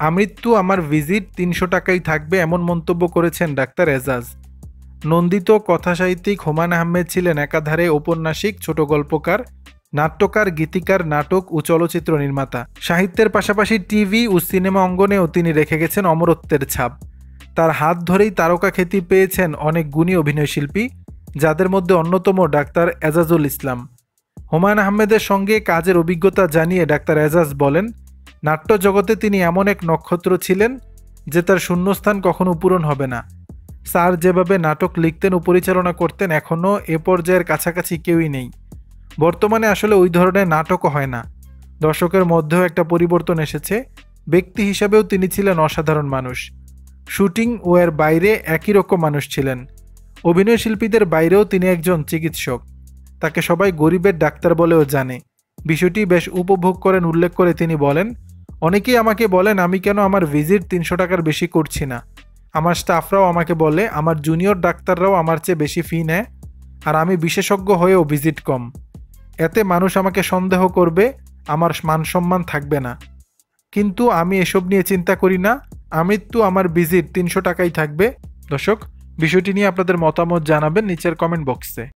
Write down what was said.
আমৃত্যু আমার ভিজিট ৩০০ টাকাই থাকবে, এমন মন্তব্য করেছেন ডাক্তার এজাজ। নন্দিত কথাসাহিত্যিক হুমায়ূন আহমেদ ছিলেন একাধারে ঔপন্যাসিক, ছোট গল্পকার, নাট্যকার, গীতিকার, নাটক ও চলচ্চিত্র নির্মাতা। সাহিত্যের পাশাপাশি টিভি ও সিনেমা অঙ্গনেও তিনি রেখে গেছেন অমরত্বের ছাপ। তার হাত ধরেই তারকা খ্যাতি পেয়েছেন অনেক গুণী অভিনয়শিল্পী, যাদের মধ্যে অন্যতম ডাক্তার এজাজুল ইসলাম। হুমায়ূন আহমেদের সঙ্গে কাজের অভিজ্ঞতা জানিয়ে ডাক্তার এজাজ বলেন, নাট্য জগতে তিনি এমন এক নক্ষত্র ছিলেন যে তার শূন্যস্থান কখনো পূরণ হবে না। স্যার যেভাবে নাটক লিখতেন ও পরিচালনা করতেন, এখনও এ পর্যায়ের কাছাকাছি কেউই নেই। বর্তমানে আসলে ওই ধরনের নাটকও হয় না। দর্শকের মধ্যেও একটা পরিবর্তন এসেছে। ব্যক্তি হিসাবেও তিনি ছিলেন অসাধারণ মানুষ। শুটিং ও এর বাইরে একই রকম মানুষ ছিলেন। অভিনয় শিল্পীদের বাইরেও তিনি একজন চিকিৎসক। তাকে সবাই গরিবের ডাক্তার বলেও জানে। বিষয়টি বেশ উপভোগ করেন উল্লেখ করে তিনি বলেন, অনেকেই আমাকে বলেন আমি কেন আমার ভিজিট ৩০০ টাকার বেশি করছি না। আমার স্টাফরাও আমাকে বলে আমার জুনিয়র ডাক্তাররাও আমার চেয়ে বেশি ফি নেয়, আর আমি বিশেষজ্ঞ হয়েও ভিজিট কম। এতে মানুষ আমাকে সন্দেহ করবে, আমার মান সম্মান থাকবে না। কিন্তু আমি এসব নিয়ে চিন্তা করি না। আমৃত্যু আমার ভিজিট ৩০০ টাকাই থাকবে। দর্শক, বিষয়টি নিয়ে আপনাদের মতামত জানাবেন নিচের কমেন্ট বক্সে।